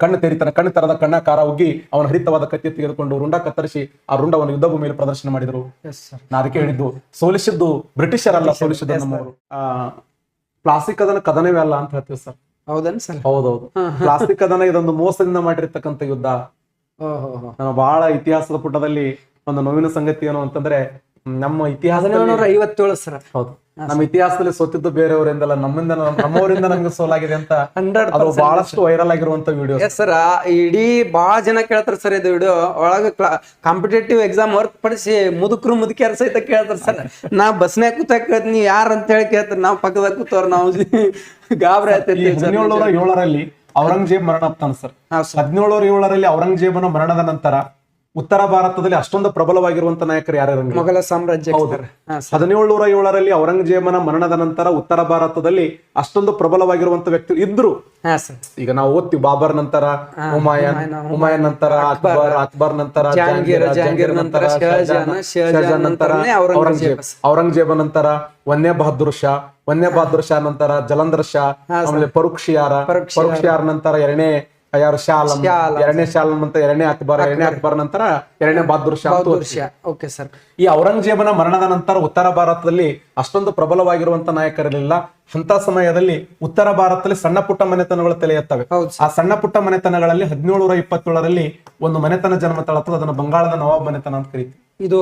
ಕಣ್ಣು ತೆರಿತಾನೆ. ಕಣ್ಣು ತರದ ಕಣ್ಣಾಕಾರ ಉಗ್ಗಿ ಅವನ ಹರಿತವಾದ ಕತ್ತಿ ತೆಗೆದುಕೊಂಡು ರುಂಡ ಕತ್ತರಿಸಿ ಆ ರುಂಡವನ್ನು ಯುದ್ಧ ಭೂಮಿಯಲ್ಲಿ ಪ್ರದರ್ಶನ ಮಾಡಿದರು. ನಾ ಅದಕ್ಕೆ ಹೇಳಿದ್ದು, ಸೋಲಿಸಿದ್ದು ಬ್ರಿಟಿಷರಲ್ಲ, ಸೋಲಿಸಿದ್ದು ನಮ್ಮವರು. ಪ್ಲಾಸ್ಟಿಕ್ ಕದನವೇ ಅಲ್ಲ ಅಂತ ಹೇಳ್ತೀವಿ ಸರ್. ಹೌದನ್ ಸರ್? ಹೌದೌದು. ಪ್ಲಾಸ್ಟಿಕ್ ಕದನ ಇದೊಂದು ಮೋಸದಿಂದ ಮಾಡಿರ್ತಕ್ಕಂಥ ಯುದ್ಧ. ನಾನು ಬಹಳ ಇತಿಹಾಸದ ಪುಟದಲ್ಲಿ ಒಂದು ನೋವಿನ ಸಂಗತಿ ಏನು ಅಂತಂದ್ರೆ, ನಮ್ಮ ಇತಿಹಾಸ 1757 ಸರ್. ಹೌದು, ನಮ್ಮ ಇತಿಹಾಸದಲ್ಲಿ ಸೋತಿದ್ದು ಬೇರೆಯವರಿಂದಲ್ಲ, ನಮ್ಮವರಿಂದ ನಮ್ಗೆ ಸೋಲಾಗಿದೆ ಅಂತ ಅದು ಬಹಳಷ್ಟು ವೈರಲ್ ಆಗಿರುವಂತ ವಿಡಿಯೋ ಸರ್. ಇಡೀ ಬಹಳ ಜನ ಕೇಳ್ತಾರ ಸರ್ ಇದು ವಿಡಿಯೋ ಒಳಗ. ಕಾಂಪಿಟೇಟಿವ್ ಎಕ್ಸಾಮ್ ಹೊರತುಪಡಿಸಿ ಮುದುಕರು ಮುದುಕಿಯರ ಸಹಿತ ಕೇಳ್ತಾರ ಸರ್. ನಾ ಬಸ್ನ್ಯಾಗ ಕೂತಾಗ ಕೇಳ್ತೀನಿ, ಯಾರ ಅಂತ ಹೇಳಿ ಕೇಳ್ತಾರೆ. ನಾವ್ ಪಕ್ಕದಾಗ ಕೂತವ್ರ ನಾವು ಗಾಬರಿ ಆಗ್ತೈತಿ. 1707ರಲ್ಲಿ ಔರಂಗಜೇಬ್ ಮರಣ ಆಗ್ತಾನ ಸರ್. 1707ರಲ್ಲಿ ಔರಂಗಜೇಬನ ಮರಣದ ನಂತರ ಉತ್ತರ ಭಾರತದಲ್ಲಿ ಅಷ್ಟೊಂದು ಪ್ರಬಲವಾಗಿರುವಂತ ನಾಯಕರು ಯಾರು? ಮೊಘಲ ಸಾಮ್ರಾಜ್ಯ. 1707ರಲ್ಲಿ ಔರಂಗಜೇಬನ ಮರಣದ ನಂತರ ಉತ್ತರ ಭಾರತದಲ್ಲಿ ಅಷ್ಟೊಂದು ಪ್ರಬಲವಾಗಿರುವಂತ ವ್ಯಕ್ತಿ ಇದ್ರು. ಈಗ ನಾವು ಓದ್ತೀವಿ, ಬಾಬರ್ ನಂತರ ಹುಮಾಯನ್ ನಂತರ ಅಕ್ಬರ್ ನಂತರ ಜಹಾಂಗೀರ್ ನಂತರ ಶಹಜಾನ್ ನಂತರ ಔರಂಗಜೇಬ ನಂತರ ವನ್ಯ ಬಹದ್ದೂರ್ ಶಾ ನಂತರ ಜಲಂಧರ್ ಶಾ, ಆಮೇಲೆ ಫರೂಕ್ ಶಿಯಾರ್ ನಂತರ ಎರಡನೇ ಶಾ ನಂತರ ಎರಡನೇ ಅಕ್ಬರ್ ನಂತರ ಎರಡನೇ ಬಹದ್ದೂರ್ ಶಾ. ಈ ಔರಂಗಜೇಬನ ಮರಣದ ನಂತರ ಉತ್ತರ ಭಾರತದಲ್ಲಿ ಅಷ್ಟೊಂದು ಪ್ರಬಲವಾಗಿರುವಂತ ನಾಯಕರಿರಲಿಲ್ಲ. ಅಂತ ಸಮಯದಲ್ಲಿ ಉತ್ತರ ಭಾರತದಲ್ಲಿ ಸಣ್ಣ ಪುಟ್ಟ ಮನೆತನಗಳು ತಲೆ ಎತ್ತವೆ. ಆ ಸಣ್ಣ ಪುಟ್ಟ ಮನೆತನಗಳಲ್ಲಿ 1727ರಲ್ಲಿ ಒಂದು ಮನೆತನ ಜನ್ಮ ತಾಳುತ್ತದೆ. ಅದನ್ನು ಬಂಗಾಳದ ನವಾಬ್ ಮನೆತನ ಅಂತ ಕರೀತೀವಿ. ಇದು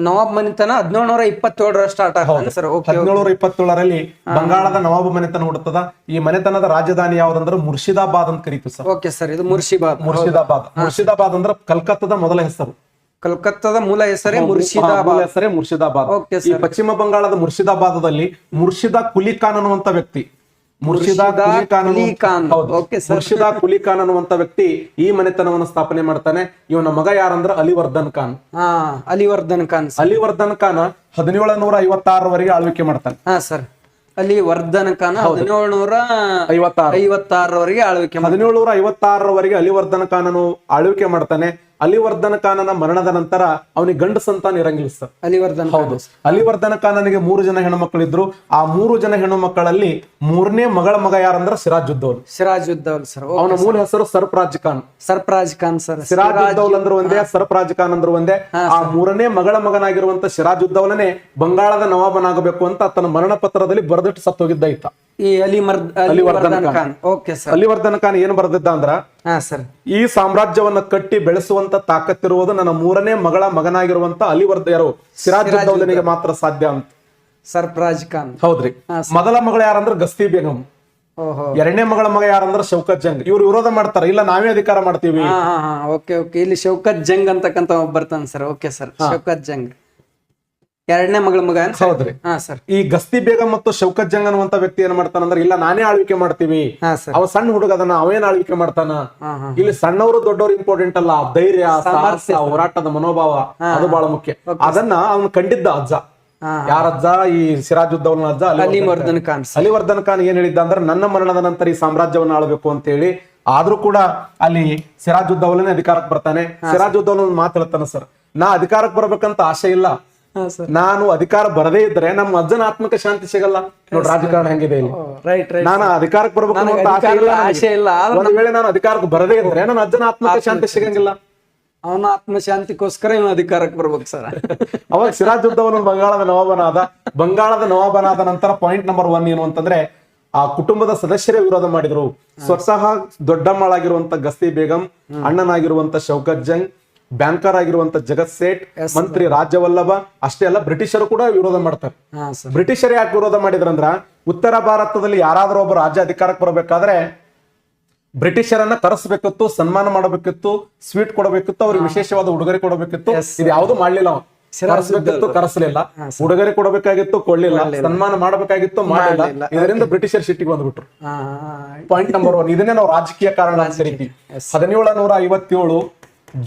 ನವಾಬ್ ಮನೆತನ 1727 ಸ್ಟಾರ್ಟ್ ಆಗುತ್ತೆ ಸರ್. 1727ರಲ್ಲಿ ಬಂಗಾಳದ ನವಾಬ್ ಮನೆತನ ಹುಡುತ್ತದ. ಈ ಮನೆತನದ ರಾಜಧಾನಿ ಯಾವ್ದಂದ್ರೆ ಮುರ್ಷಿದಾಬಾದ್ ಅಂತ ಕರೀತೀವಿ ಸರ್. ಓಕೆ ಸರ್, ಇದು ಮುರ್ಷಿದಾಬಾದ್ ಅಂದ್ರೆ ಕಲ್ಕತ್ತಾದ ಮೊದಲ ಹೆಸರು. ಕಲ್ಕತ್ತಾದ ಮೂಲ ಹೆಸರೇ ಮುರ್ಷಿದಾಬಾದ್. ಈ ಪಶ್ಚಿಮ ಬಂಗಾಳದ ಮುರ್ಷಿದಾಬಾದದಲ್ಲಿ ಮುರ್ಷಿದಾ ಕುಲಿ ಖಾನ್ ಅನ್ನುವಂತ ವ್ಯಕ್ತಿ, ಮುರ್ಷಿದಾ ಕುಲಿ ಖಾನ್ ಅನ್ನುವಂತ ವ್ಯಕ್ತಿ ಈ ಮನೆತನವನ್ನು ಸ್ಥಾಪನೆ ಮಾಡ್ತಾನೆ. ಇವನ ಮಗ ಯಾರಂದ್ರ ಅಲಿವರ್ಧನ್ ಖಾನ್. ಅಲಿವರ್ಧನ್ ಖಾನ್ 1756ರವರೆಗೆ ಆಳ್ವಿಕೆ ಮಾಡ್ತಾನೆ. ಅಲಿವರ್ಧನ್ ಖಾನ್ 1756ರವರೆಗೆ ಆಳ್ವಿಕೆ 1756ರವರೆಗೆ ಅಲಿವರ್ಧನ್ ಖಾನನು ಆಳ್ವಿಕೆ ಮಾಡ್ತಾನೆ. ಅಲಿವರ್ಧನ್ ಖಾನನ ಮರಣದ ನಂತರ ಅವನಿಗೆ ಗಂಡು ಸಂತಾನ ಇರಂಗಿಲ್ಲ ಸರ್. ಅಲಿವರ್ಧನ್ ಖಾನನಿಗೆ 3 ಜನ ಹೆಣ್ಣು ಮಕ್ಕಳಿದ್ರು. ಆ 3 ಜನ ಹೆಣ್ಣು ಮಕ್ಕಳಲ್ಲಿ 3ನೇ ಮಗ ಯಾರಂದ್ರ ಸಿರಾಜುದ್ದೌಲ್ ಸರ್. ಅವನ ಮೂಲ ಹೆಸರು ಸರ್ಫರಾಜ್ ಖಾನ್ ಸರ್. ಸಿರಾಜುದ್ದೌಲ್ ಅಂದ್ರೆ ಒಂದೇ, ಸರ್ಫರಾಜ್ ಖಾನ್ ಅಂದ್ರೆ ಒಂದೇ. ಆ 3ನೇ ಮಗನಾಗಿರುವಂತ ಸಿರಾಜುದ್ದೌಲನೇ ಬಂಗಾಳದ ನವಾಬನಾಗಬೇಕು ಅಂತ ತನ್ನ ಮರಣ ಪತ್ರದಲ್ಲಿ ಬರೆದಿಟ್ಟು ಸತ್ತೋಗಿದ್ದ ಈತ. ಈ ಅಲಿವರ್ಧನ್ ಖಾನ್ ಏನ್ ಬರೆದಿದ್ದ ಅಂದ್ರ, ಈ ಸಾಮ್ರಾಜ್ಯವನ್ನ ಕಟ್ಟಿ ಬೆಳೆಸುವಂತ ತಾಕತ್ತಿರುವುದು ನನ್ನ 3ನೇ ಮಗನಾಗಿರುವಂತ ಸಿರಾಜುದ್ದೌಲನಿಗೆ ಮಾತ್ರ ಸಾಧ್ಯ ಅಂತ. ಸರ್ಫರಾಜ್ ಖಾನ್. ಹೌದ್ರಿ. ಮೊದಲ ಮಗಳು ಯಾರಂದ್ರ ಗಸ್ತಿ ಬೇಗಂ. 2ನೇ ಮಗ ಯಾರಂದ್ರ ಶೌಕತ್ ಜಂಗ್. ಇವ್ರು ವಿರೋಧ ಮಾಡ್ತಾರ, ಇಲ್ಲ ನಾವೇ ಅಧಿಕಾರ ಮಾಡ್ತೀವಿ. ಇಲ್ಲಿ ಶೌಕತ್ ಜಂಗ್ ಅಂತಕ್ಕಂತ ಬರ್ತಾನ sir. Okay sir, Shaukat Jung 2ನೇ ಮಗ. ಹೌದ್ರಿ. ಈ ಗಸ್ತಿ ಬೇಗಂ ಮತ್ತು ಶೌಕತ್ ಜಂಗ್ ಅನ್ನುವಂತ ವ್ಯಕ್ತಿ ಏನ್ ಮಾಡ್ತಾನಂದ್ರೆ, ಇಲ್ಲ ನಾನೇ ಆಳ್ವಿಕೆ ಮಾಡ್ತೀವಿ. ಅವ ಸಣ್ಣ ಹುಡುಗ ಅದನ್ನ ಅವೇನ್ ಆಳ್ವಿಕೆ ಮಾಡ್ತಾನ. ಇಲ್ಲಿ ಸಣ್ಣವರು ದೊಡ್ಡವರು ಇಂಪಾರ್ಟೆಂಟ್ ಅಲ್ಲ, ಧೈರ್ಯ, ಸಾಹಸ, ಹೋರಾಟದ ಮನೋಭಾವ ಅದು ಬಹಳ ಮುಖ್ಯ. ಅದನ್ನ ಅವನು ಕಂಡಿದ್ದ ಅಜ್ಜ. ಯಾರಜ್ಜ? ಈ ಸಿರಾಜುದ್ದೌಲನ ಅಜ್ಜ ಅಲಿವರ್ಧನ್ ಖಾನ್ ಏನ್ ಹೇಳಿದ್ದ ಅಂದ್ರೆ, ನನ್ನ ಮರಣದ ನಂತರ ಈ ಸಾಮ್ರಾಜ್ಯವನ್ನು ಆಳ್ಬೇಕು ಅಂತ ಹೇಳಿ. ಆದ್ರೂ ಕೂಡ ಅಲ್ಲಿ ಸಿರಾಜುದ್ದೌಲನೇ ಅಧಿಕಾರಕ್ಕೆ ಬರ್ತಾನೆ. ಸಿರಾಜುದ್ದೌಲನ್ ಮಾತು ಹೇಳ್ತಾನೆ, ಸರ್ ನಾ ಅಧಿಕಾರಕ್ಕೆ ಬರ್ಬೇಕಂತ ಆಸೆ ಇಲ್ಲ, ನಾನು ಅಧಿಕಾರ ಬರದೇ ಇದ್ರೆ ನಮ್ಮ ಅಜ್ಜನ ಆತ್ಮಕ ಶಾಂತಿ ಸಿಗಲ್ಲ. ನೋಡಿ ರಾಜಕಾರಣ ಹೆಂಗಿದೆ ಇಲ್ಲಿ. ನಾನು ಅಧಿಕಾರಕ್ಕೆ ಬರ್ಬೇಕು ಅಂತ ಆಸೆ ಇಲ್ಲ, ಒಂದ್ ವೇಳೆ ನಾನು ಅಧಿಕಾರಕ್ಕೆ ಬರದೇ ಇದ್ರೆ ನನ್ನ ಅಜ್ಜನ ಆತ್ಮಕ ಶಾಂತಿ ಸಿಗಂಗಿಲ್ಲ. ಅವನ ಆತ್ಮಶಾಂತಿಗೋಸ್ಕರ ಇವನು ಅಧಿಕಾರಕ್ಕೆ ಬರ್ಬೇಕು ಸರ್. ಅವಾಗ ಸಿರಾಜುದ್ದೌಲನ್ ಬಂಗಾಳದ ನವಾಬನಾದ ನಂತರ ಪಾಯಿಂಟ್ ನಂಬರ್ 1 ಏನು ಅಂತಂದ್ರೆ, ಆ ಕುಟುಂಬದ ಸದಸ್ಯರೇ ವಿರೋಧ ಮಾಡಿದ್ರು. ಸ್ವತಃ ದೊಡ್ಡಮ್ಮಳಾಗಿರುವಂತ ಗಸ್ತಿ ಬೇಗಂ, ಅಣ್ಣನಾಗಿರುವಂತ ಶೌಕತ್ ಜಂಗ್, ಬ್ಯಾಂಕರ್ ಆಗಿರುವಂತ ಜಗತ್ ಸೇಠ್, ಮಂತ್ರಿ ರಾಜ್ಯವಲ್ಲಭ, ಅಷ್ಟೇ ಅಲ್ಲ ಬ್ರಿಟಿಷರು ಕೂಡ ವಿರೋಧ ಮಾಡ್ತಾರೆ. ಬ್ರಿಟಿಷರು ಯಾಕೆ ವಿರೋಧ ಮಾಡಿದ್ರಂದ್ರ, ಉತ್ತರ ಭಾರತದಲ್ಲಿ ಯಾರಾದ್ರೂ ಒಬ್ಬ ರಾಜ್ಯ ಅಧಿಕಾರಕ್ಕೆ ಬರಬೇಕಾದ್ರೆ ಬ್ರಿಟಿಷರನ್ನ ಕರೆಸಬೇಕಿತ್ತು, ಸನ್ಮಾನ ಮಾಡಬೇಕಿತ್ತು, ಸ್ವೀಟ್ ಕೊಡಬೇಕಿತ್ತು, ಅವ್ರಿಗೆ ವಿಶೇಷವಾದ ಉಡುಗೊರೆ ಕೊಡಬೇಕಿತ್ತು. ಇದು ಯಾವ್ದು ಮಾಡ್ಲಿಲ್ಲ. ಕರೆಸಲಿಲ್ಲ. ಉಡುಗೊರೆ ಕೊಡಬೇಕಾಗಿತ್ತು, ಕೊಡ್ಲಿಲ್ಲ. ಸನ್ಮಾನ ಮಾಡಬೇಕಾಗಿತ್ತು, ಮಾಡಲಿಲ್ಲ. ಇದರಿಂದ ಬ್ರಿಟಿಷರ್ ಸಿಟ್ಟಿಗೆ ಬಂದ್ಬಿಟ್ರು. ಪಾಯಿಂಟ್ ನಂಬರ್ 1 ಇದನ್ನೇ ನಾವು ರಾಜಕೀಯ ಕಾರಣ ಅಂತ ಕರಿತೀವಿ. 1757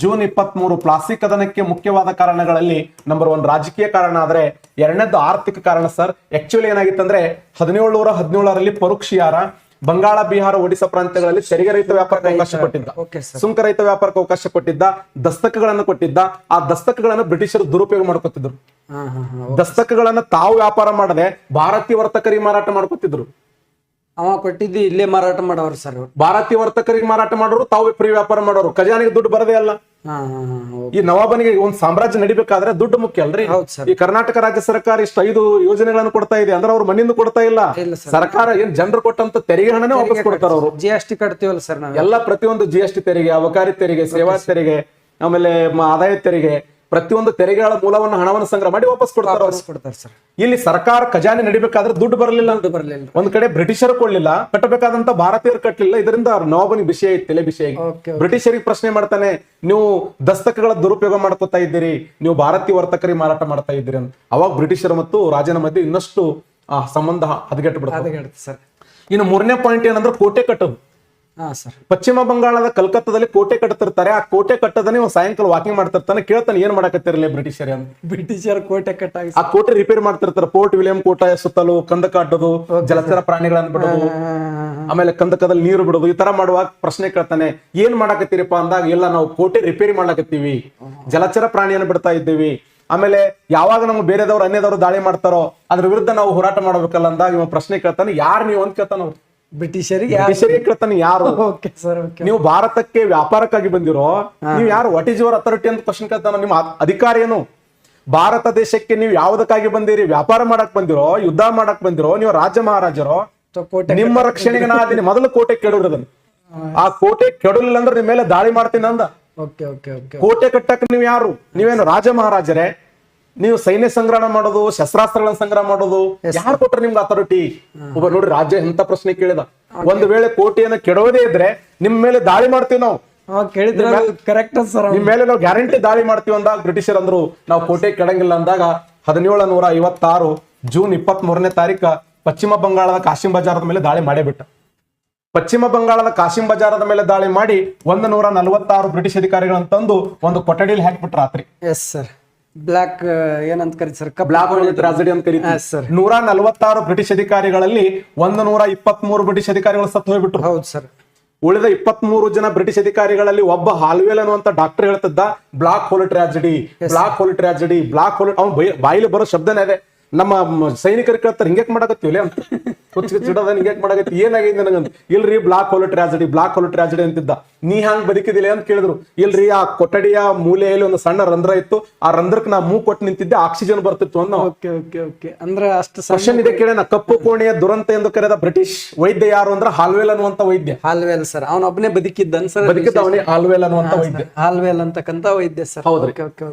ಜೂನ್ 23 ಪ್ಲಾಸ್ಟಿಕ್ ಕದನಕ್ಕೆ ಮುಖ್ಯವಾದ ಕಾರಣಗಳಲ್ಲಿ ನಂಬರ್ 1 ರಾಜಕೀಯ ಕಾರಣ ಆದ್ರೆ, 2ನೇದು ಆರ್ಥಿಕ ಕಾರಣ ಸರ್. ಆಕ್ಚುಲಿ ಏನಾಗಿತ್ತಂದ್ರೆ 1717ರಲ್ಲಿ ಫರೂಕ್ ಶಿಯಾರ ಬಂಗಾಳ, ಬಿಹಾರ, ಒಡಿಶಾ ಪ್ರಾಂತ್ಯಗಳಲ್ಲಿ ತೆರಿಗೆ ರಹಿತ ವ್ಯಾಪಾರಕ್ಕೆ ಅವಕಾಶ ಕೊಟ್ಟಿದ್ದ, ಸುಂಕ ರಹಿತ ವ್ಯಾಪಾರಕ್ಕೆ ಅವಕಾಶ ಕೊಟ್ಟಿದ್ದ, ದಸ್ತಕಗಳನ್ನು ಕೊಟ್ಟಿದ್ದ. ಆ ದಸ್ತಕಗಳನ್ನು ಬ್ರಿಟಿಷರು ದುರುಪಯೋಗ ಮಾಡ್ಕೊತಿದ್ರು. ದಸ್ತಕಗಳನ್ನ ತಾವು ವ್ಯಾಪಾರ ಮಾಡದೆ ಭಾರತೀಯ ವರ್ತಕರಿಗೆ ಮಾರಾಟ ಮಾಡ್ಕೊತಿದ್ರು. ಅವ ಕೊಟ್ಟಿದ್ದು ಇಲ್ಲೇ ಮಾರಾಟ ಮಾಡವ್ರ ಸರ್ ಅವ್ರು. ಭಾರತೀಯ ವರ್ತಕರಿಗೆ ಮಾರಾಟ ಮಾಡೋರು, ತಾವು ಫ್ರೀ ವ್ಯಾಪಾರ ಮಾಡೋರು, ಖಜಾನೆಗೆ ದುಡ್ಡು ಬರದೇ ಅಲ್ಲ. ಹಾ ಹಾ ಹಾ ಈ ನವಾಬನಿಗೆ ಒಂದ್ ಸಾಮ್ರಾಜ್ಯ ನಡಿಬೇಕಾದ್ರೆ ದುಡ್ಡು ಮುಖ್ಯ ಅಲ್ರಿ. ಹೌದ್ ಸರ್. ಈ ಕರ್ನಾಟಕ ರಾಜ್ಯ ಸರ್ಕಾರ ಇಷ್ಟು 5 ಯೋಜನೆಗಳನ್ನು ಕೊಡ್ತಾ ಇದೆ ಅಂದ್ರೆ ಅವ್ರ ಮನೆಯಿಂದ ಕೊಡ್ತಾ ಇಲ್ಲ. ಇಲ್ಲ ಸರ್. ಸರ್ಕಾರ ಏನ್ ಜನರು ಕೊಟ್ಟಂತ ತೆರಿಗೆ ಹಣನೇ ವಾಪಸ್ ಕೊಡ್ತಾರ ಅವರು. GST ಕಟ್ತೀವಲ್ಲ ಸರ್ ನಾವು. ಎಲ್ಲ ಪ್ರತಿಯೊಂದು GST ತೆರಿಗೆ, ಅಬಕಾರಿ ತೆರಿಗೆ, ಸೇವಾ ತೆರಿಗೆ, ಆಮೇಲೆ ಆದಾಯ ತೆರಿಗೆ, ಪ್ರತಿಯೊಂದು ತೆರಿಗೆಗಳ ಮೂಲವನ್ನು ಹಣವನ್ನು ಸಂಗ್ರಹ ಮಾಡಿ ವಾಪಸ್ ಕೊಡ್ತಾರ ಅವ್ರು. ಕೊಡ್ತಾರೆ ಸರ್. ಇಲ್ಲಿ ಸರ್ಕಾರ ಖಜಾನೆ ನಡಿಬೇಕಾದ್ರೆ ದುಡ್ಡು ಬರಲಿಲ್ಲ. ಬರ್ಲಿಲ್ಲ. ಒಂದ್ ಕಡೆ ಬ್ರಿಟಿಷರು ಕೊಡ್ಲಿಲ್ಲ, ಕಟ್ಟಬೇಕಾದಂತ ಭಾರತೀಯರು ಕಟ್ಟಲಿಲ್ಲ. ಇದರಿಂದ ನವಾಬನಿಗೆ ಬಿಸಿ ಆಯ್ತು, ತಲೆ ಬಿಸಿ ಆಗಿ Okay, ಬ್ರಿಟಿಷರಿಗೆ ಪ್ರಶ್ನೆ ಮಾಡ್ತಾನೆ, ನೀವು ದಸ್ತಕಗಳ ದುರುಪಯೋಗ ಮಾಡ್ಕೋತಾ ಇದ್ದೀರಿ, ನೀವು ಭಾರತೀಯ ವರ್ತಕರಿಗೆ ಮಾರಾಟ ಮಾಡ್ತಾ ಇದ್ದೀರಿ ಅಂತ. ಅವಾಗ ಬ್ರಿಟಿಷರು ಮತ್ತು ರಾಜನ ಮಧ್ಯೆ ಇನ್ನಷ್ಟು ಸಂಬಂಧ ಹದಗೆಟ್ಟು ಬಿಡುತ್ತೆ. ಸರ್. ಇನ್ನು 3ನೇ ಪಾಯಿಂಟ್ ಏನಂದ್ರೆ ಕೋಟೆ ಕಟ್ಟೋದು. ಹಾ ಸರ್. ಪಶ್ಚಿಮ ಬಂಗಾಳದ ಕಲ್ಕತ್ತಾದಲ್ಲಿ ಕೋಟೆ ಕಟ್ತಿರ್ತಾರೆ. ಆ ಕೋಟೆ ಕಟ್ಟದನೆ ಸಾಯಂಕಾಲ ವಾಕಿಂಗ್ ಮಾಡ್ತಿರ್ತಾನೆ. ಕೇಳ್ತಾನೆ, ಏನ್ ಮಾಡಕತ್ತಿರಲಿ ಬ್ರಿಟಿಷರ್ ಅಂತ. ಬ್ರಿಟಿಷರ್ ಕೋಟೆ ಕಟ್ಟಾಗಿ ಆ ಕೋಟೆ ರಿಪೇರ್ ಮಾಡ್ತಿರ್ತಾರೆ. ಪೋರ್ಟ್ ವಿಲಿಯಂ ಕೋಟೆ ಸುತ್ತಲೂ ಕಂದಕ ಅಡ್ಡೋದು, ಜಲಚರ ಪ್ರಾಣಿಗಳನ್ನ ಬಿಡೋದು, ಆಮೇಲೆ ಕಂದಕದಲ್ಲಿ ನೀರು ಬಿಡೋದು, ಈ ತರ ಮಾಡುವಾಗ ಪ್ರಶ್ನೆ ಕೇಳ್ತಾನೆ, ಏನ್ ಮಾಡಕತ್ತೀರಿಪ್ಪ ಅಂದಾಗ, ಎಲ್ಲ ನಾವು ಕೋಟೆ ರಿಪೇರಿ ಮಾಡ್ಲಕತ್ತೀವಿ, ಜಲಚರ ಪ್ರಾಣಿಯನ್ನು ಬಿಡ್ತಾ ಇದ್ದೀವಿ. ಆಮೇಲೆ ಯಾವಾಗ ನಮ್ಗೆ ಬೇರೆದವ್ರು ಅನ್ಯದವ್ರು ದಾಳಿ ಮಾಡ್ತಾರೋ ಅದ್ರ ವಿರುದ್ಧ ನಾವು ಹೋರಾಟ ಮಾಡ್ಬೇಕಲ್ಲ ಅಂದಾಗ ಇವ ಪ್ರಶ್ನೆ ಕೇಳ್ತಾನೆ, ಯಾರು ನೀವು ಅಂತ ಕೇಳ್ತಾನ. ಅವ್ರು ಬ್ರಿಟಿಷರಿಗೆ ಕೇಳ್ತಾನೆ, ಯಾರು ಸರ್. ನೀವು ಭಾರತಕ್ಕೆ ವ್ಯಾಪಾರಕ್ಕಾಗಿ ಬಂದಿರೋ, ನೀವು ಯಾರು, ವಾಟ್ ಈಸ್ ಯುವರ್ ಅಥಾರಿಟಿ ಅಂತ ಕ್ವಶನ್ ಕೇಳ್ತಾನ. ನಿಮ್ಮ ಅಧಿಕಾರ ಏನು? ಭಾರತ ದೇಶಕ್ಕೆ ನೀವು ಯಾವ್ದಕ್ಕಾಗಿ ಬಂದಿರಿ? ವ್ಯಾಪಾರ ಮಾಡಕ್ ಬಂದಿರೋ, ಯುದ್ಧ ಮಾಡಕ್ ಬಂದಿರೋ, ನೀವು ರಾಜ ಮಹಾರಾಜರೋ? ನಿಮ್ಮ ರಕ್ಷಣೆಗೆ ನಾ ಅದೀನಿ. ಮೊದಲು ಕೋಟೆ ಕೆಡೋದನ್ನ, ಆ ಕೋಟೆ ಕೆಡಲಿಲ್ಲ ಅಂದ್ರೆ ನಿಮ್ಮ ಮೇಲೆ ದಾಳಿ ಮಾಡ್ತೀನಿ ಅಂದ. ಕೋಟೆ ಕಟ್ಟಕ್ ನೀವು ಯಾರು? ನೀವೇನು ರಾಜ ಮಹಾರಾಜರೇ? ನೀವು ಸೈನ್ಯ ಸಂಗ್ರಹಣ ಮಾಡೋದು, ಶಸ್ತ್ರಾಸ್ತ್ರಗಳನ್ನ ಸಂಗ್ರಹ ಮಾಡೋದು ಯಾರು ಕೊಟ್ರೆ ನಿಮ್ಗೆ ಅಥಾರಿಟಿ? ಒಬ್ಬ ನೋಡ್ರಿ, ರಾಜ್ಯ ಎಂತ ಪ್ರಶ್ನೆ ಕೇಳಿದ. ಒಂದು ವೇಳೆ ಕೋಟೆಯನ್ನು ಕೆಡೋದೇ ಇದ್ರೆ ನಿಮ್ ಮೇಲೆ ದಾಳಿ ಮಾಡ್ತೀವಿ ನಾವು. ಕೇಳಿದ್ರೆ ಕರೆಕ್ಟ್ ಸರ್. ನಿಮ್ ಮೇಲೆ ನಾವು ಗ್ಯಾರಂಟಿ ದಾಳಿ ಮಾಡ್ತೀವಿ ಅಂದಾಗ ಬ್ರಿಟಿಷರ್ ಅಂದ್ರು, ನಾವು ಕೋಟೆ ಕೆಡಂಗಿಲ್ಲ ಅಂದಾಗ 1756 ಜೂನ್ 23ನೇ ತಾರೀಕು ಪಶ್ಚಿಮ ಬಂಗಾಳದ ಕಾಶಿಂ ಬಜಾರದ ಮೇಲೆ ದಾಳಿ ಮಾಡೇ ಬಿಟ್ಟ. ಪಶ್ಚಿಮ ಬಂಗಾಳದ ಕಾಶಿಂ ಬಜಾರದ ಮೇಲೆ ದಾಳಿ ಮಾಡಿ 146 ಬ್ರಿಟಿಷ್ ಅಧಿಕಾರಿಗಳನ್ನ ತಂದು ಒಂದು ಕೊಠಡಿಯಲ್ಲಿ ಹಾಕ್ಬಿಟ್ರ ರಾತ್ರಿ. Yes sir. ಬ್ಲಾಕ್ ಏನಂತ ಕರೀತಾರೆ ಸರ್? ಬ್ಲಾಕ್ ಟ್ರಾಜಿಡಿ ಅಂತ ಕರೀತಾರೆ. 146 ಬ್ರಿಟಿಷ್ ಅಧಿಕಾರಿಗಳಲ್ಲಿ 123 ಬ್ರಿಟಿಷ್ ಅಧಿಕಾರಿಗಳು ಸತ್ತು ಹೋಗ್ಬಿಟ್ರು. ಹೌದು ಸರ್. ಉಳಿದ 23 ಜನ ಬ್ರಿಟಿಷ್ ಅಧಿಕಾರಿಗಳಲ್ಲಿ ಒಬ್ಬ ಹಾಲ್ವೇಲ್ ಅನ್ನುವಂತ ಡಾಕ್ಟರ್ ಹೇಳ್ತಿದ್ದ, black hole tragedy, black hole tragedy, black hole. ಅವ್ನು ಬಾಯಿಲಿ ಬರೋ ಶಬ್ದನೇ ಇದೆ. ನಮ್ಮ ಸೈನಿಕರು ಕೇಳ್ತಾರೆ, ಹಿಂಗ್ಯಾಕ್ ಮಾಡಕತ್ತೀವಿ ಅಂತ, ಹುಚ್ಚಿಡೋದ ಹಿಂಗ್ಯಾಕ್ ಮಾಡಕತ್ತಿ, ಏನಾಗಿದೆ ನನಗಂತ. ಇಲ್ರಿ, black hole tragedy, black hole tragedy ಅಂತಿದ್ದ. ನೀ ಹಂಗ್ ಬದುಕಿದಿಲ್ಲ ಅಂತ ಕೇಳಿದ್ರು. ಇಲ್ರಿ, ಆ ಕೊಠಡಿಯ ಮೂಲೆಯಲ್ಲಿ ಒಂದು ಸಣ್ಣ ರಂಧ್ರ ಇತ್ತು, ಆ ರಂಧ್ರಕ್ಕೆ ನಾ ಮೂಗ್ ಕೊಟ್ಟು ನಿಂತಿದ್ದೆ, ಆಕ್ಸಿಜನ್ ಬರ್ತಿತ್ತು ಅನ್ನೋ. ಅಂದ್ರೆ ಅಷ್ಟು ಕ್ವಶನ್ ಇದೆ ಕೇಳೋಣ. ಕಪ್ಪು ಕೋಣೆಯ ದುರಂತ ಎಂದು ಕರೆದ ಬ್ರಿಟಿಷ್ ವೈದ್ಯ ಯಾರು ಅಂದ್ರೆ ಹಾಲ್ವೇಲ್ ಅನ್ನುವಂತ ವೈದ್ಯ. ಹಾಲ್ವೇಲ್ ಸರ್. ಅವನೊಬ್ಬನೇ ಬದುಕಿದ್ದ ಸರ್. ಬದುಕಿದ್ದ ಅವನೇ ಹಾಲ್ವೇಲ್ ಅನ್ನುವಂತ ವೈದ್ಯ. ಹಾಲ್ವೇಲ್ ಅಂತಕ್ಕಂತ ವೈದ್ಯ ಸರ್. ಹೌದ್ರಿ.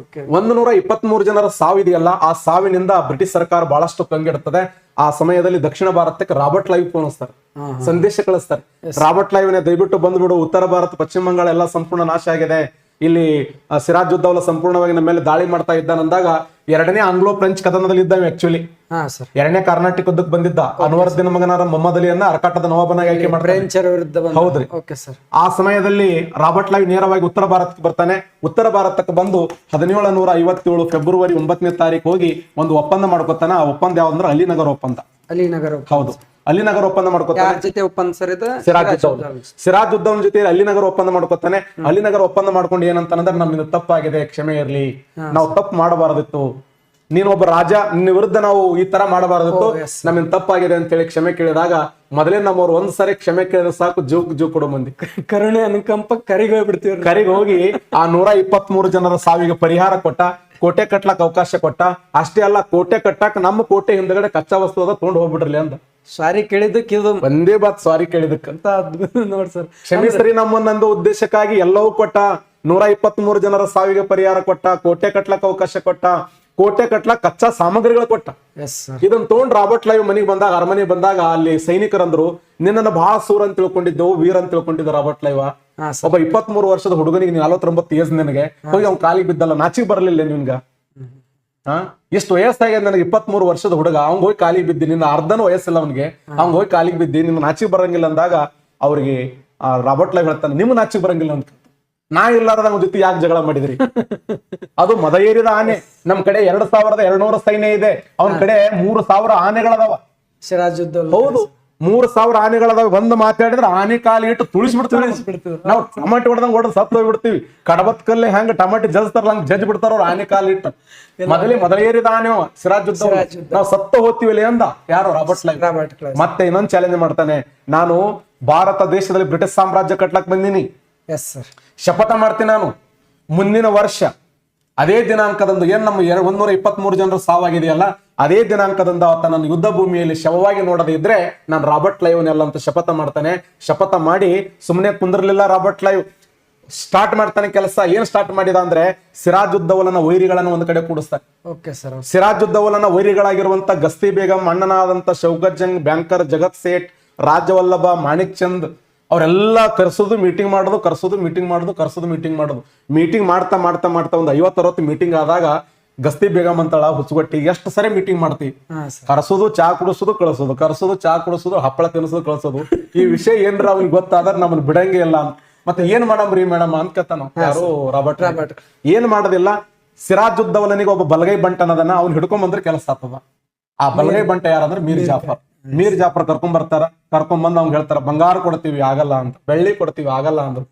123 ಜನರ ಸಾವಿದೆಯಲ್ಲ, ಆ ಸಾವಿನಿಂದ ಬ್ರಿಟಿಷ್ ಸರ್ಕಾರ ಬಹಳಷ್ಟು ಕಂಗೆಡುತ್ತದೆ. ಆ ಸಮಯದಲ್ಲಿ ದಕ್ಷಿಣ ಭಾರತಕ್ಕೆ ರಾಬರ್ಟ್ ಲೈವ್ ಪೋಣಿಸ್ತಾರೆ, ಸಂದೇಶ ಕಳಿಸ್ತಾರೆ. ರಾಬರ್ಟ್ ಲೈವ್ನೇ ದಯವಿಟ್ಟು ಬಂದ್ಬಿಡು, ಉತ್ತರ ಭಾರತ ಪಶ್ಚಿಮ ಬಂಗಾಳ ಎಲ್ಲ ಸಂಪೂರ್ಣ ನಾಶ ಆಗಿದೆ, ಇಲ್ಲಿ ಸಿರಾಜ್ ಉದ್ದೌಲಾ ಸಂಪೂರ್ಣವಾಗಿ ನಮ್ಮ ಮೇಲೆ ದಾಳಿ ಮಾಡ್ತಾ ಇದ್ದಾನಂದಾಗ 2ನೇ ಆಂಗ್ಲೋ ಫ್ರೆಂಚ್ ಕದನದಲ್ಲಿ ಇದ್ದಾವೆ. ಆಕ್ಚುಲಿ 2ನೇ ಕರ್ನಾಟಕ ಯುದ್ಧಕ್ಕೆ ಬಂದಿದ್ದ ಅನ್ವರ್ದಿನ ಮಗನಾದ ಮೊಹಮ್ಮದ್ ಅಲಿಯನ್ನ ಅರಕಾಟದ ನವಾಬನಾಗಿ ಆಯ್ಕೆ ಮಾಡ್ತಾರೆ. ಹೌದ್ರಿ. ಆ ಸಮಯದಲ್ಲಿ ರಾಬರ್ಟ್ ಲೈವ್ ನೇರವಾಗಿ ಉತ್ತರ ಭಾರತಕ್ಕೆ ಬರ್ತಾನೆ. ಉತ್ತರ ಭಾರತಕ್ಕೆ ಬಂದು 1757 ಫೆಬ್ರವರಿ 9ನೇ ತಾರೀಕು ಹೋಗಿ ಒಂದು ಒಪ್ಪಂದ ಮಾಡ್ಕೊತಾನೆ. ಆ ಒಪ್ಪಂದ ಯಾವ್ದಂದ್ರೆ ಅಲಿನಗರ ಒಪ್ಪಂದ. ಹೌದು, ಅಲಿನಗರ ಒಪ್ಪಂದ ಮಾಡ್ಕೊತಾನೆ. ಸಿರಾಜ್ ಉದ್ದೌಲಾ ಜೊತೆ ಅಲಿನಗರ ಒಪ್ಪಂದ ಮಾಡ್ಕೊತಾನೆ. ಅಲಿನಗರ ಒಪ್ಪಂದ ಮಾಡ್ಕೊಂಡು ಏನಂತಂದ್ರೆ, ನಮ್ಮಿಂದ ತಪ್ಪಾಗಿದೆ, ಕ್ಷಮೆ ಇರ್ಲಿ, ನಾವು ತಪ್ಪು ಮಾಡಬಾರದಿತ್ತು, ನೀನು ಒಬ್ಬ ರಾಜ, ನಿನ್ನ ವಿರುದ್ಧ ನಾವು ಈ ತರ ಮಾಡಬಾರದಿತ್ತು, ನಮ್ಮಿಂದ ತಪ್ಪಾಗಿದೆ ಅಂತ ಹೇಳಿ ಕ್ಷಮೆ ಕೇಳಿದಾಗ, ಮೊದಲೇ ನಮ್ಮವ್ರು ಒಂದ್ ಸರಿ ಕ್ಷಮೆ ಕೇಳಿದ್ರೆ ಸಾಕು, ಜೀವ ಕೊಡೋ ಮಂದಿ. ಕರುಣೆ ಅನುಕಂಪ ಕರಿಗೆ ಹೋಗ್ಬಿಡ್ತೀವಿ. ಕರಿಗೆ ಹೋಗಿ ಆ 123 ಜನರ ಸಾವಿಗೆ ಪರಿಹಾರ ಕೊಟ್ಟ, ಕೋಟೆ ಕಟ್ಲಕ್ ಅವಕಾಶ ಕೊಟ್ಟ. ಅಷ್ಟೇ ಅಲ್ಲ, ಕೋಟೆ ಕಟ್ಟಾಕ ನಮ್ಮ ಕೋಟೆ ಹಿಂದಗಡೆ ಕಚ್ಚಾ ವಸ್ತು ಅದ ತೊಗೊಂಡು ಹೋಗ್ಬಿಡ್ರಲಿ ಅಂದ. ಸಾರಿ ಕೇಳಿದಕ್ಕೆ ಇದು ಒಂದೇ ಬಾತ್ ಸಾರಿ ಕೇಳಿದಕ್ಕಂತ ನೋಡ್ ಸರ್. ಕ್ಷಮಿಸ್ರಿ ನಮ್ಮನ್ನೊಂದು ಉದ್ದೇಶಕ್ಕಾಗಿ ಎಲ್ಲವೂ ಕೊಟ್ಟ. 123 ಜನರ ಸಾವಿಗೆ ಪರಿಹಾರ ಕೊಟ್ಟ, ಕೋಟೆ ಕಟ್ಲಕ್ ಅವಕಾಶ ಕೊಟ್ಟ, ಕೋಟೆ ಕಟ್ಲಕ್ ಕಚ್ಚಾ ಸಾಮಗ್ರಿಗಳು ಕೊಟ್ಟ. ಇದನ್ನ ತಗೊಂಡ್ ರಾಬರ್ಟ್ ಲೈವ್ ಮನೆಗೆ ಬಂದಾಗ, ಅರಮನೆ ಬಂದಾಗ ಅಲ್ಲಿ ಸೈನಿಕರಂದ್ರು, ನಿನ್ನನ್ನು ಬಹಳ ಸೂರ್ ಅಂತ ತಿಳ್ಕೊಂಡಿದ್ದೆವು, ವೀರ್ ಅಂತ ತಿಳ್ಕೊಂಡಿದ್ದ ರಾಬರ್ಟ್ ಲೈವ್. ಒಬ್ಬ 23 ವರ್ಷದ ಹುಡುಗನಿಗೆ 49 ಏಜ್ ನಿನಗೆ ಹೋಗಿ ಅವ್ನ ಕಾಲಿಗೆ ಬಿದ್ದಲ್ಲ, ನಾಚಿಗೆ ಬರಲಿಲ್ಲ ನಿನ್ಗ? ಎಷ್ಟು ವಯಸ್ಸಾಗ್ಯದ ನನಗೆ, 23 ವರ್ಷದ ಹುಡುಗ, ಅವ್ನ್ ಹೋಗಿ ಕಾಲಿಗೆ ಬಿದ್ದಿ, ನಿನ್ನ ಅರ್ಧನೂ ವಯಸ್ಸಿಲ್ಲ ಅವ್ನಿಗೆ, ಅವ್ನ್ ಹೋಗಿ ಕಾಲಿಗೆ ಬಿದ್ದಿ, ನಿನ್ನ ನಾಚಿಗೆ ಬರಂಗಿಲ್ಲ ಅಂದಾಗ ಅವ್ರಿಗೆ ರಾಬರ್ಟ್ ಲೈವ್ ಹೇಳ್ತಾನೆ, ನಿಮ್ ನಾಚಿಗೆ ಬರಂಗಿಲ್ಲ ಅಂತ. ನಾ ಇಲ್ಲಾರದ ನಮ್ಮ ಜೊತೆ ಯಾಕೆ ಜಗಳ ಮಾಡಿದ್ರಿ? ಅದು ಮದ ಏರಿದ ಆನೆ. ನಮ್ ಕಡೆ 2200 ಸೈನ್ಯ ಇದೆ, ಅವನ ಕಡೆ 3000 ಆನೆಗಳದಾವ. ಸಿರಾಜ್ ಉದ್ದೌಲಾ. ಹೌದು, 3,000 ಆನೆಗಳದಾವ, ಒಂದ್ ಮಾತಾಡಿದ್ರೆ ಆನೆ ಕಾಲಿ ಇಟ್ಟು ತುಳಿಸ್ಬಿಡ್ತೀವಿ ನಾವು. ಟಮಾಟಿ ಹೊಡೆದಂಗ್ ಹೊಡೆದ್ ಸತ್ತು ಹೋಗ್ಬಿಡ್ತೀವಿ. ಕಡಬತ್ ಕಲ್ಲಿ ಹೆಂಗ್ ಟಮಾಟಿ ಜಜ್ತಾರಲ್ಲ ಹಂಗ್ ಜಜ್ಜ್ ಬಿಡ್ತಾರ ಅವ್ರು ಆನೆ ಕಾಲಿ ಇಟ್ಟು. ಮೊದಲೇರಿದ ಆನೆ ಸಿರಾಜುದ್ದೌಲ. ನಾವು ಸತ್ತು ಹೋಗ್ತೀವಿ ಅಂದ ಯಾರು? Robert Clive. ಮತ್ತೆ ಇನ್ನೊಂದ್ ಚಾಲೆಂಜ್ ಮಾಡ್ತಾನೆ, ನಾನು ಭಾರತ ದೇಶದಲ್ಲಿ ಬ್ರಿಟಿಷ್ ಸಾಮ್ರಾಜ್ಯ ಕಟ್ಲಕ್ ಬಂದೀನಿ, ಶಪಥ ಮಾಡ್ತೀನಿ ನಾನು ಮುಂದಿನ ವರ್ಷ ಅದೇ ದಿನಾಂಕದಂದು ಏನ್ ನಮ್ಮ 123 ಜನರು ಸಾವಾಗಿದೆಯಲ್ಲ, ಅದೇ ದಿನಾಂಕದಂದು ಆತ ನನ್ನ ಯುದ್ಧ ಭೂಮಿಯಲ್ಲಿ ಶವವಾಗಿ ನೋಡದೇ ಇದ್ರೆ ನಾನು ರಾಬರ್ಟ್ ಕ್ಲೈವ್ನೆಲ್ಲ ಅಂತ ಶಪಥ ಮಾಡ್ತಾನೆ. ಶಪಥ ಮಾಡಿ ಸುಮ್ಮನೆ ಕುಂದಿರ್ಲಿಲ್ಲ ರಾಬರ್ಟ್ ಕ್ಲೈವ್. ಸ್ಟಾರ್ಟ್ ಮಾಡ್ತಾನೆ ಕೆಲಸ. ಏನ್ ಸ್ಟಾರ್ಟ್ ಮಾಡಿದ ಅಂದ್ರೆ ಸಿರಾಜುದ್ದೌಲನ ವೈರಿಗಳನ್ನು ಒಂದು ಕಡೆ ಕೂಡಿಸ್ತಾನೆ. ಸಿರಾಜುದ್ದೌಲನ ವೈರಿಗಳಾಗಿರುವಂತ ಗಸ್ತಿ ಬೇಗಂ, ಅಣ್ಣನಾದಂತ ಶೌಕತ್ ಜಂಗ್, ಬ್ಯಾಂಕರ್ ಜಗತ್ ಸೇಠ್, ರಾಜವಲ್ಲಭ, ಮಾಣಿಕ್ ಚಂದ್ ಅವರೆಲ್ಲ ಕರ್ಸೋದು ಮೀಟಿಂಗ್ ಮಾಡೋದು, ಮೀಟಿಂಗ್ ಮಾಡೋದು. ಮೀಟಿಂಗ್ ಮಾಡ್ತಾ ಒಂದು 50-60 ಮೀಟಿಂಗ್ ಆದಾಗ ಗಸ್ತಿ ಬೇಗಂ ಅಂತಳ ಹುಚ್ಚುಗಟ್ಟಿ, ಎಷ್ಟು ಸರಿ ಮೀಟಿಂಗ್ ಮಾಡ್ತೀವಿ, ಕರ್ಸೋದು, ಚಾ ಕುಡಿಸೋದು, ಕಳ್ಸೋದು, ಕರ್ಸೋದು, ಚಾ ಕುಡಿಸೋದು, ಹಪ್ಪಳ ತಿನ್ಸೋದು, ಕಳ್ಸೋದು. ಈ ವಿಷಯ ಏನ್ರ ಅವ್ನಿಗೆ ಗೊತ್ತಾದ್ರೆ ನಮ್ಮನ್ನ ಬಿಡಂಗೆ ಇಲ್ಲ. ಮತ್ತೆ ಏನ್ ಮಾಡಮ್ರಿ ಮೇಡಮ್ ಅನ್ಕತ್ತಾನ ಯಾರು? ರಾಬರ್ಟ್ ಏನ್ ಮಾಡೋದಿಲ್ಲ. ಸಿರಾಜುದ್ದೌಲನಿಗೆ ಒಬ್ಬ ಬಲಗೈ ಬಂಟನದನ್ನ ಅವ್ನು ಹಿಡ್ಕೊಂಡ್ ಬಂದ್ರೆ ಕೆಲಸ ಆಗ್ತದ. ಆ ಬಲಗೈ ಬಂಟ ಯಾರಂದ್ರೆ ಮೀರ್ ಜಾಫರ್ ಕರ್ಕೊಂಡ್ ಬರ್ತಾರ. ಕರ್ಕೊಂಡ್ ಬಂದ್ ಅವ್ನ್ ಹೇಳ್ತಾರ, ಬಂಗಾರ ಕೊಡ್ತೀವಿ ಆಗಲ್ಲ ಅಂತ, ಬೆಳ್ಳಿ ಕೊಡ್ತೀವಿ ಆಗಲ್ಲ ಅಂದ್ರು,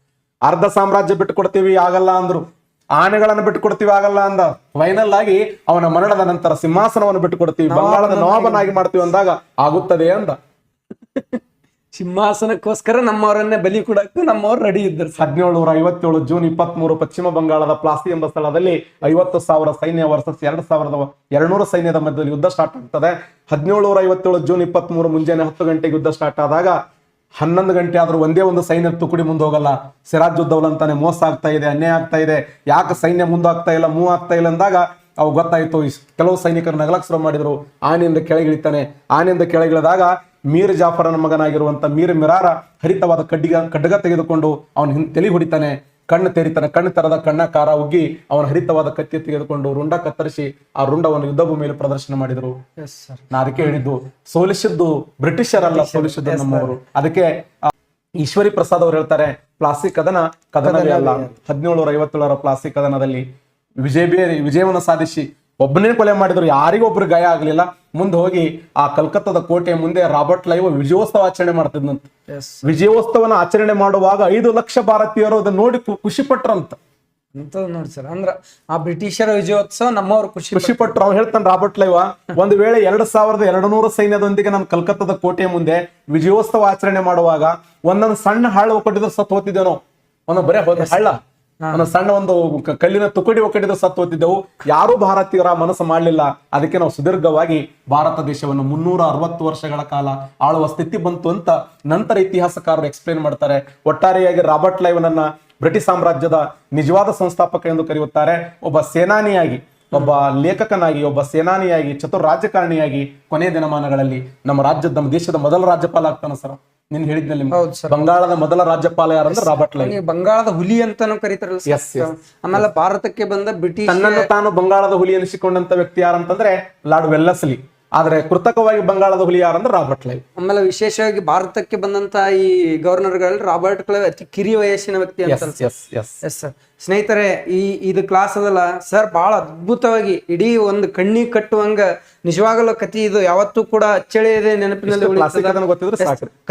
ಅರ್ಧ ಸಾಮ್ರಾಜ್ಯ ಬಿಟ್ಟು ಕೊಡ್ತೀವಿ ಆಗಲ್ಲ ಅಂದ್ರು, ಆನೆಗಳನ್ನು ಬಿಟ್ಟು ಕೊಡ್ತೀವಿ ಆಗಲ್ಲ ಅಂದ. ಫೈನಲ್ ಆಗಿ ಅವನ ಮರಣದ ನಂತರ ಸಿಂಹಾಸನವನ್ನು ಬಿಟ್ಟು ಕೊಡ್ತೀವಿ, ಬಂಗಾಳದ ನವಾಬನಾಗಿ ಮಾಡ್ತೀವಿ ಅಂದಾಗ ಆಗುತ್ತದೆ ಅಂದ. ಸಿಂಹಾಸನಕ್ಕೋಸ್ಕರ ನಮ್ಮವರನ್ನೇ ಬಲಿ ಕೊಡಕ್ಕೂ ನಮ್ಮವ್ರು ರೆಡಿ ಇದ್ದರು. 1757 ಜೂನ್ 23 ಪಶ್ಚಿಮ ಬಂಗಾಳದ ಪ್ಲಾಸಿ ಎಂಬ ಸ್ಥಳದಲ್ಲಿ 50,000 ಸೈನ್ಯ ವರ್ಸಸ್ 2,200 ಸೈನ್ಯದ ಮಧ್ಯದಲ್ಲಿ ಯುದ್ಧ ಸ್ಟಾರ್ಟ್ ಆಗ್ತದೆ. 1757 ಜೂನ್ 23 ಮುಂಜಾನೆ 10 ಗಂಟೆಗೆ ಯುದ್ಧ ಸ್ಟಾರ್ಟ್ ಆದಾಗ 11 ಗಂಟೆ ಆದ್ರೂ ಒಂದೇ ಒಂದು ಸೈನ್ಯ ತುಕುಡಿ ಮುಂದೆ ಹೋಗಲ್ಲ. ಸಿರಾಜುದ್ದೌಲ ಅಂತಾನೆ ಮೋಸ ಆಗ್ತಾ ಇದೆ, ಅನ್ಯಾಯ ಆಗ್ತಾ ಇದೆ, ಯಾಕೆ ಸೈನ್ಯ ಮುಂದಾಗ್ತಾ ಇಲ್ಲ, ಮೂವ್ ಆಗ್ತಾ ಇಲ್ಲ ಅಂದಾಗ ಅವು ಗೊತ್ತಾಯ್ತು. ಕೆಲವು ಸೈನಿಕರು ನಗಲಕ್ ಶುರು ಮಾಡಿದ್ರು. ಆನೆಯಿಂದ ಕೆಳಗಿಳಿತಾನೆ. ಆನೆಯಿಂದ ಕೆಳಗಿಳಿದಾಗ ಮೀರ್ ಜಾಫರನ ಮಗನಾಗಿರುವಂತ ಮೀರ್ ಮಿರಾರ ಹರಿತವಾದ ಖಡ್ಗ ತೆಗೆದುಕೊಂಡು ಅವನ ತಲೆ ಹೊಡಿತಾನೆ. ಕಣ್ಣು ತೆರಿತಾನೆ. ಕಣ್ಣು ತರದ ಕಣ್ಣ ಕಾರ ಉಗ್ಗಿ ಅವನ ಹರಿತವಾದ ಕತ್ತಿ ತೆಗೆದುಕೊಂಡು ರುಂಡ ಕತ್ತರಿಸಿ ಆ ರುಂಡವನ್ನು ಯುದ್ಧ ಭೂಮಿಯಲ್ಲಿ ಪ್ರದರ್ಶನ ಮಾಡಿದ್ರು. ನಾ ಅದಕ್ಕೆ ಹೇಳಿದ್ದು, ಸೋಲಿಸಿದ್ದು ಬ್ರಿಟಿಷರಲ್ಲ, ಸೋಲಿಸಿದ್ದು ನಮ್ಮವರು. ಅದಕ್ಕೆ ಈಶ್ವರಿ ಪ್ರಸಾದ್ ಅವರು ಹೇಳ್ತಾರೆ, ಪ್ಲಾಸ್ಟಿಕ್ ಕದನವೇ ಅಲ್ಲ. 1757 ಪ್ಲಾಸ್ಟಿಕ್ ಕದನದಲ್ಲಿ ವಿಜಯವನ್ನು ಸಾಧಿಸಿ ಒಬ್ಬನೇ ಕೊಲೆ ಮಾಡಿದ್ರು, ಯಾರಿಗೊಬ್ರು ಗಾಯ ಆಗ್ಲಿಲ್ಲ. ಮುಂದೆ ಹೋಗಿ ಆ ಕಲ್ಕತ್ತಾದ ಕೋಟೆಯ ಮುಂದೆ ರಾಬರ್ಟ್ ಕ್ಲೈವ್ ವಿಜಯೋತ್ಸವ ಆಚರಣೆ ಮಾಡ್ತಿದ್ನಂತ. ವಿಜಯೋತ್ಸವನ ಆಚರಣೆ ಮಾಡುವಾಗ 5 ಲಕ್ಷ ಭಾರತೀಯರು ಅದನ್ನ ನೋಡಿ ಖುಷಿ ಪಟ್ರಂತ. ನೋಡಿ ಸರ್, ಅಂದ್ರ ಆ ಬ್ರಿಟಿಷರ ವಿಜಯೋತ್ಸವ ನಮ್ಮವ್ರು ಖುಷಿ ಪಟ್ರು. ಅವ್ನು ಹೇಳ್ತಾನೆ ರಾಬರ್ಟ್ ಕ್ಲೈವ್, ಒಂದು ವೇಳೆ 2,200 ಸೈನ್ಯದೊಂದಿಗೆ ನಾನು ಕಲ್ಕತ್ತಾದ ಕೋಟೆಯ ಮುಂದೆ ವಿಜಯೋತ್ಸವ ಆಚರಣೆ ಮಾಡುವಾಗ ಒಂದೊಂದು ಸಣ್ಣ ಹಳ್ಳ ಒಕ್ಕಟ್ಟಿದ್ರು ಸತ್ತು ಹೋಗ್ತಿದ್ದೇನೋ, ಒಂದು ಬರೇ ಹಳ್ಳ, ಸಣ್ಣ ಒಂದು ಕಲ್ಲಿನ ತುಕಡಿ ಒಕ್ಕಡಿದ ಸತ್ತು ಹೋಗ್ತಿದ್ದೆವು. ಯಾರು ಭಾರತೀಯರ ಮನಸ್ಸು ಮಾಡಲಿಲ್ಲ. ಅದಕ್ಕೆ ನಾವು ಸುದೀರ್ಘವಾಗಿ ಭಾರತ ದೇಶವನ್ನು 360 ವರ್ಷಗಳ ಕಾಲ ಆಳುವ ಸ್ಥಿತಿ ಬಂತು ಅಂತ ನಂತರ ಇತಿಹಾಸಕಾರರು ಎಕ್ಸ್ಪ್ಲೇನ್ ಮಾಡ್ತಾರೆ. ಒಟ್ಟಾರೆಯಾಗಿ ರಾಬರ್ಟ್ ಕ್ಲೈವ್ನನ್ನ ಬ್ರಿಟಿಷ್ ಸಾಮ್ರಾಜ್ಯದ ನಿಜವಾದ ಸಂಸ್ಥಾಪಕ ಎಂದು ಕರೆಯುತ್ತಾರೆ. ಒಬ್ಬ ಸೇನಾನಿಯಾಗಿ, ಒಬ್ಬ ಲೇಖಕನಾಗಿ, ಒಬ್ಬ ಸೇನಾನಿಯಾಗಿ, ಚತುರ್ ರಾಜಕಾರಣಿಯಾಗಿ ಕೊನೆಯ ದಿನಮಾನಗಳಲ್ಲಿ ನಮ್ಮ ದೇಶದ ಮೊದಲ ರಾಜ್ಯಪಾಲ ಆಗ್ತಾನೆ ಸರ್. ನೀನ್ ಹೇಳಿದ್ನಲ್ಲಿ ಬಂಗಾಳದ ಮೊದಲ ರಾಜ್ಯಪಾಲ ಯಾರಂದ್ರೆ ರಾಬರ್ಟ್ ಕ್ಲೈವ್. ಬಂಗಾಳದ ಹುಲಿ ಅಂತಾನು ಕರೀತಾರಲ್ಲ. ಆಮೇಲೆ ಭಾರತಕ್ಕೆ ಬಂದ ಬ್ರಿಟಿಷ್ ತನ್ನನ್ನು ತಾನು ಬಂಗಾಳದ ಹುಲಿ ಎನಿಸಿಕೊಂಡಂತ ವ್ಯಕ್ತಿ ಯಾರಂತಂದ್ರೆ ಲಾರ್ಡ್ ವೆಲ್ಲಸ್ಲಿ. ಆದ್ರೆ ಕೃತಕವಾಗಿ ಬಂಗಾಳದ ಹುಲಿ ಯಾರಂದ್ರೆ ರಾಬರ್ಟ್ ಕ್ಲೈವ್. ಆಮೇಲೆ ವಿಶೇಷವಾಗಿ ಭಾರತಕ್ಕೆ ಬಂದಂತ ಈ ಗವರ್ನರ್ಗಳಲ್ಲಿ ರಾಬರ್ಟ್ ಕ್ಲೈವ್ ಅತಿ ಕಿರಿಯ ವಯಸ್ಸಿನ ವ್ಯಕ್ತಿ ಅಂತ. ಸ್ನೇಹಿತರೆ, ಇದು ಕ್ಲಾಸ್ ಅದಲ್ಲ ಸರ್, ಬಹಳ ಅದ್ಭುತವಾಗಿ ಇಡೀ ಒಂದು ಕಣ್ಣಿ ಕಟ್ಟುವಂಗ ನಿಜವಾಗಲೂ ಕಥೆ ಇದು ಯಾವತ್ತೂ ಕೂಡ ಅಚ್ಚಳಿಯದೆ ನೆನಪಿನಲ್ಲಿ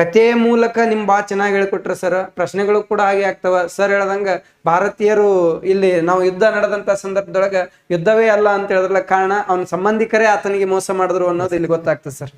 ಕಥೆಯ ಮೂಲಕ ನಿಮ್ ಬಾ ಚೆನ್ನಾಗಿ ಹೇಳ್ಕೊಟ್ರ ಸರ್. ಪ್ರಶ್ನೆಗಳು ಕೂಡ ಹಾಗೆ ಆಗ್ತಾವ. ಸರ್ ಹೇಳ್ದಂಗ ಭಾರತೀಯರು ಇಲ್ಲಿ ನಾವು ಯುದ್ಧ ನಡೆದಂತ ಸಂದರ್ಭದೊಳಗ ಯುದ್ಧವೇ ಅಲ್ಲ ಅಂತ ಹೇಳಿದ್ರಲ್ಲ ಕಾರಣ ಅವನ ಸಂಬಂಧಿಕರೇ ಆತನಿಗೆ ಮೋಸ ಮಾಡಿದ್ರು ಅನ್ನೋದು ಇಲ್ಲಿ ಗೊತ್ತಾಗ್ತದೆ ಸರ್.